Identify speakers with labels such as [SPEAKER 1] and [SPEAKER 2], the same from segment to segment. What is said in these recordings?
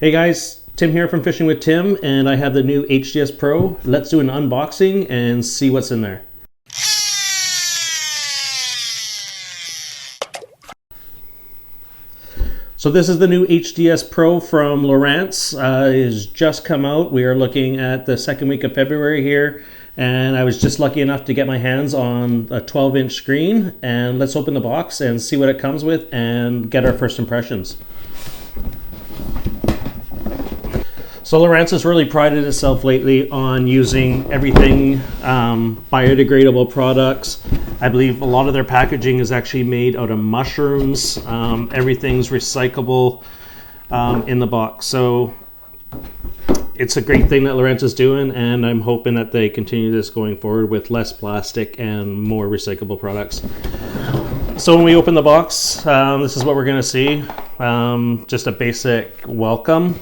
[SPEAKER 1] Hey guys, Tim here from Fishing with Tim, and I have the new HDS Pro. Let's do an unboxing and see what's in there. So this is the new HDS Pro from Lowrance. It has just come out. We are looking at the second week of February here, and I was just lucky enough to get my hands on a 12-inch screen. And let's open the box and see what it comes with and get our first impressions. So Lowrance has really prided itself lately on using everything biodegradable products. I believe a lot of their packaging is actually made out of mushrooms. Everything's recyclable in the box. So it's a great thing that Lowrance is doing, and I'm hoping that they continue this going forward with less plastic and more recyclable products. So when we open the box, this is what we're gonna see. Just a basic welcome.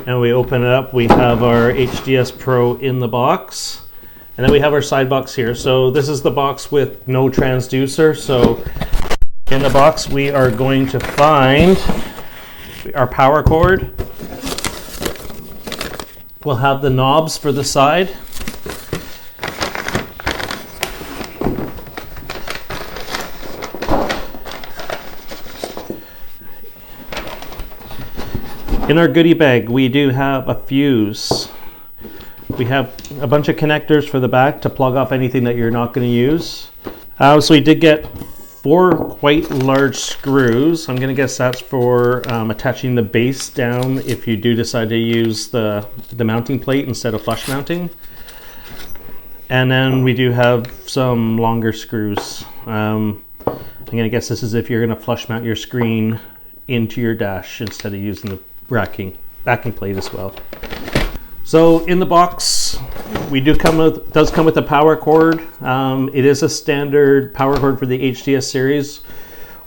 [SPEAKER 1] And we open it up, we have our HDS Pro in the box. And then we have our side box here. So this is the box with no transducer. So in the box we are going to find our power cord. We'll have the knobs for the side. In our goodie bag, we do have a fuse. We have a bunch of connectors for the back to plug off anything that you're not going to use. So we did get 4 quite large screws. I'm going to guess that's for attaching the base down if you do decide to use the mounting plate instead of flush mounting. And then we do have some longer screws. I'm going to guess this is if you're going to flush mount your screen into your dash instead of using the backing plate as well. So in the box, we does come with a power cord. It is a standard power cord for the HDS series,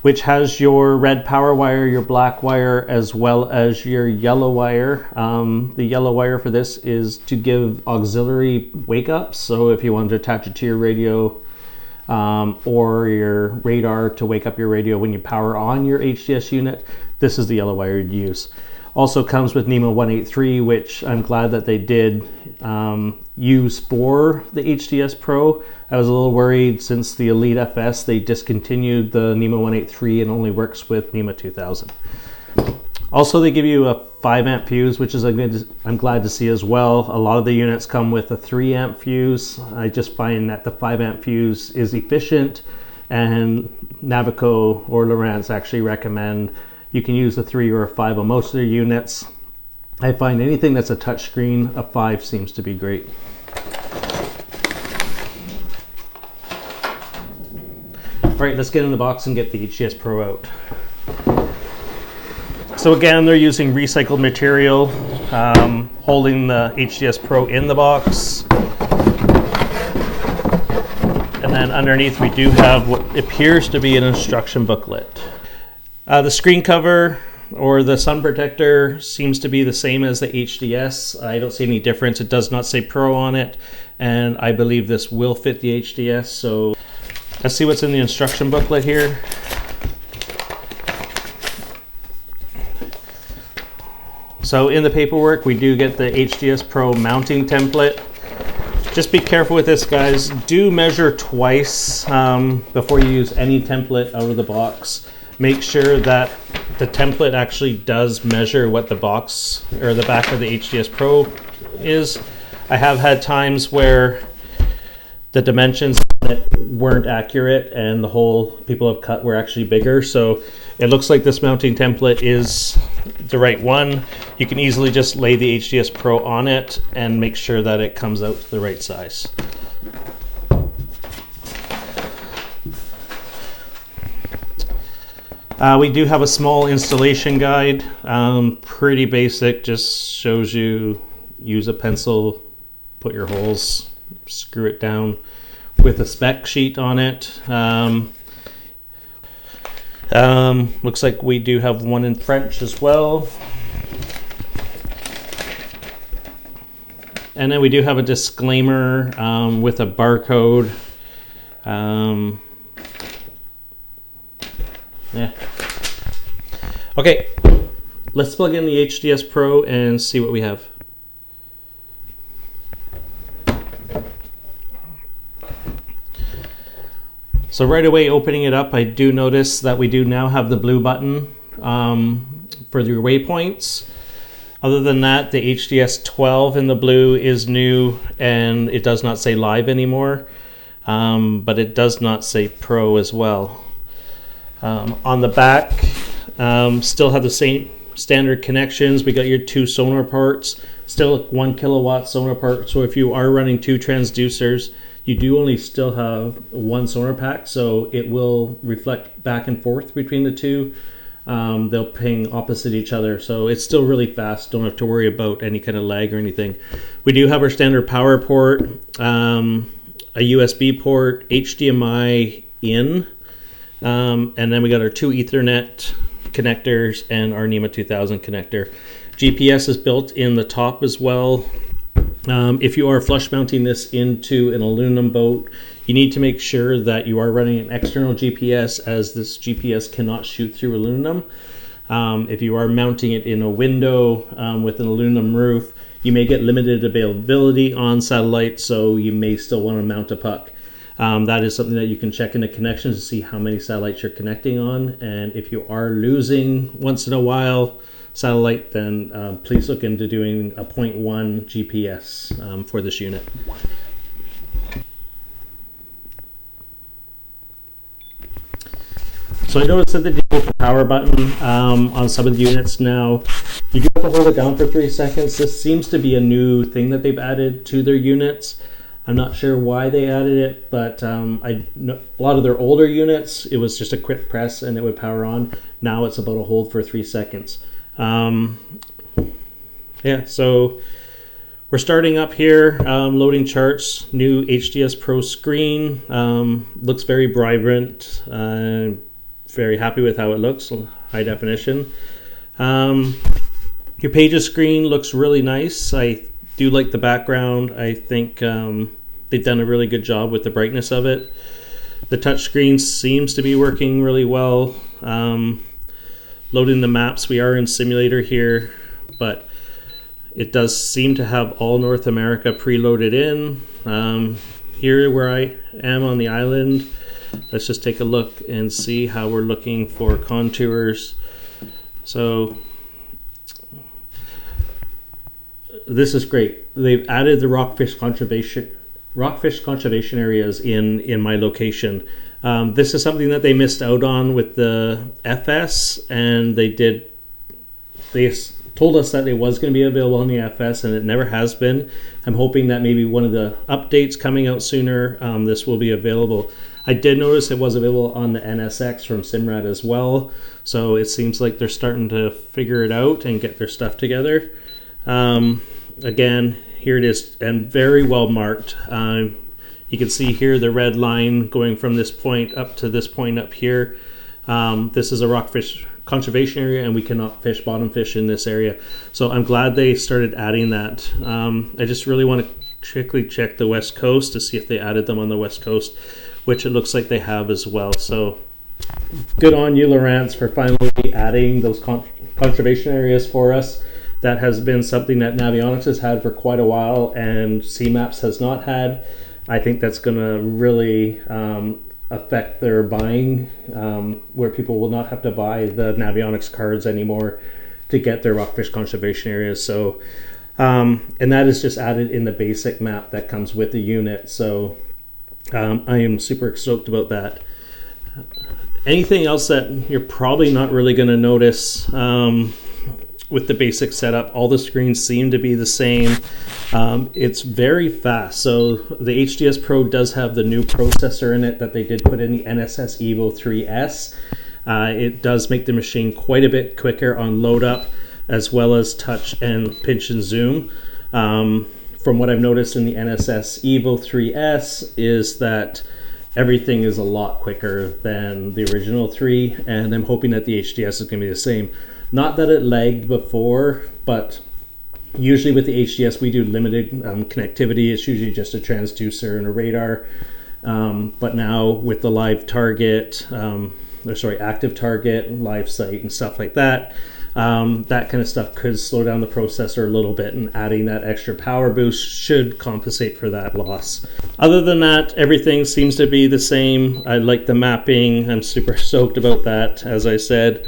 [SPEAKER 1] which has your red power wire, your black wire, as well as your yellow wire. The yellow wire for this is to give auxiliary wake ups. So if you wanted to attach it to your radio or your radar to wake up your radio when you power on your HDS unit, this is the yellow wire you'd use. Also comes with NEMA 183, which I'm glad that they did use for the HDS Pro. I was a little worried since the Elite FS, they discontinued the NEMA 183 and only works with NEMA 2000. Also, they give you a 5 amp fuse, which is I'm glad to see as well. A lot of the units come with a 3 amp fuse. I just find that the 5 amp fuse is efficient, and Navico or Lowrance actually recommend you can use a 3 or a 5 on most of their units. I find anything that's a touch screen, a 5 seems to be great. All right, let's get in the box and get the HDS Pro out. So again, they're using recycled material, holding the HDS Pro in the box. And then underneath we do have what appears to be an instruction booklet. The screen cover or the sun protector seems to be the same as the HDS. I don't see any difference. It does not say Pro on it, and I believe this will fit the HDS. So let's see what's in the instruction booklet here. So in the paperwork, we do get the HDS Pro mounting template. Just be careful with this, guys. Do measure twice before you use any template out of the box. Make sure that the template actually does measure what the box or the back of the HDS Pro is. I have had times where the dimensions weren't accurate and the hole people have cut were actually bigger. So it looks like this mounting template is the right one. You can easily just lay the HDS Pro on it and make sure that it comes out to the right size. We do have a small installation guide, pretty basic, just shows you use a pencil, put your holes, screw it down with a spec sheet on it. Looks like we do have one in French as well. And then we do have a disclaimer with a barcode. Yeah. Okay, let's plug in the HDS Pro and see what we have. So right away, opening it up, I do notice that we do now have the blue button for your waypoints. Other than that, the HDS 12 in the blue is new, and it does not say live anymore, but it does not say Pro as well. On the back, still have the same standard connections. We got your 2 sonar ports, still 1 kilowatt sonar port. So if you are running 2 transducers, you do only still have 1 sonar pack, so it will reflect back and forth between the 2. They'll ping opposite each other, so it's still really fast. Don't have to worry about any kind of lag or anything. We do have our standard power port, a USB port, HDMI in, and then we got our 2 Ethernet connectors and our NEMA 2000 connector. GPS is built in the top as well. If you are flush mounting this into an aluminum boat, you need to make sure that you are running an external GPS, as this GPS cannot shoot through aluminum. If you are mounting it in a window with an aluminum roof, you may get limited availability on satellite, so you may still want to mount a puck. That is something that you can check in the connections to see how many satellites you're connecting on, and if you are losing once in a while satellite, then please look into doing a 0.1 GPS for this unit. So I noticed that the deal with the power button on some of the units now, you do have to hold it down for 3 seconds. This seems to be a new thing that they've added to their units. I'm not sure why they added it, but a lot of their older units, it was just a quick press and it would power on. Now it's about a hold for 3 seconds. Yeah, so we're starting up here, loading charts, new HDS Pro screen, looks very vibrant, very happy with how it looks, high definition. Your pages screen looks really nice. I do like the background. I think they've done a really good job with the brightness of it. The touch screen seems to be working really well. Loading the maps, we are in simulator here, but it does seem to have all North America preloaded in. Here where I am on the island, let's just take a look and see how we're looking for contours. So this is great. They've added the rockfish conservation areas in my location. This is something that they missed out on with the FS, and they told us that it was going to be available on the FS, and it never has been. I'm hoping that maybe one of the updates coming out sooner, this will be available. I did notice it was available on the NSX from Simrad as well, so it seems like they're starting to figure it out and get their stuff together. Again, here it is, and very well marked. You can see here the red line going from this point up to this point up here. This is a rockfish conservation area, and we cannot fish bottom fish in this area. So I'm glad they started adding that. I just really want to quickly check the West Coast to see if they added them on the West Coast, which it looks like they have as well. So good on you, Lawrence, for finally adding those conservation areas for us. That has been something that Navionics has had for quite a while, and CMAPS has not had. I think that's going to really affect their buying, where people will not have to buy the Navionics cards anymore to get their rockfish conservation areas. So, and that is just added in the basic map that comes with the unit. So I am super stoked about that. Anything else that you're probably not really going to notice with the basic setup, all the screens seem to be the same. It's very fast. So the HDS Pro does have the new processor in it that they did put in the NSS Evo 3S. It does make the machine quite a bit quicker on load up, as well as touch and pinch and zoom. From what I've noticed in the NSS Evo 3S is that everything is a lot quicker than the original 3, and I'm hoping that the HDS is going to be the same. Not that it lagged before, but usually with the HDS we do limited connectivity. It's usually just a transducer and a radar. But now with the live target, active target, live site and stuff like that, that kind of stuff could slow down the processor a little bit, and adding that extra power boost should compensate for that loss. Other than that, everything seems to be the same. I like the mapping. I'm super stoked about that, as I said.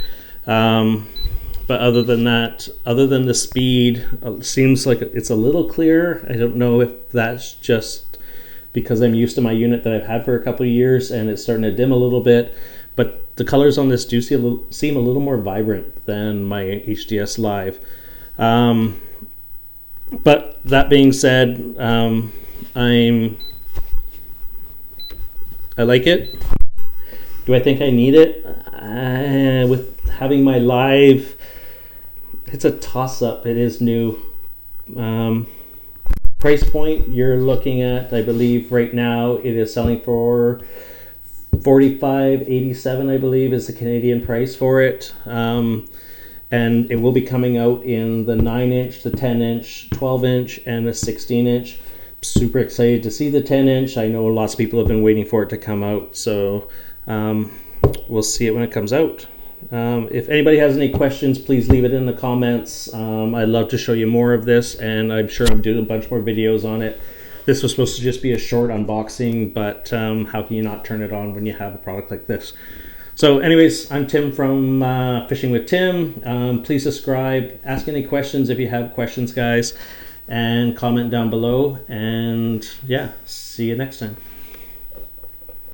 [SPEAKER 1] But other than that, other than the speed, it seems like it's a little clearer. I don't know if that's just because I'm used to my unit that I've had for a couple of years and it's starting to dim a little bit. But the colors on this do seem a little more vibrant than my HDS Live. But that being said, I like it. Do I think I need it? With having my Live, it's a toss-up. It is new. Price point, you're looking at, I believe right now it is selling for $45.87, I believe is the Canadian price for it. And it will be coming out in the 9-inch, the 10-inch, 12-inch, and the 16-inch. Super excited to see the 10-inch. I know lots of people have been waiting for it to come out, so we'll see it when it comes out. If anybody has any questions, please leave it in the comments. I'd love to show you more of this, and I'm sure I'm doing a bunch more videos on it. This was supposed to just be a short unboxing, but how can you not turn it on when you have a product like this? So anyways, I'm Tim from Fishing with Tim. Please subscribe, ask any questions if you have questions, guys, and comment down below. And yeah, see you next time.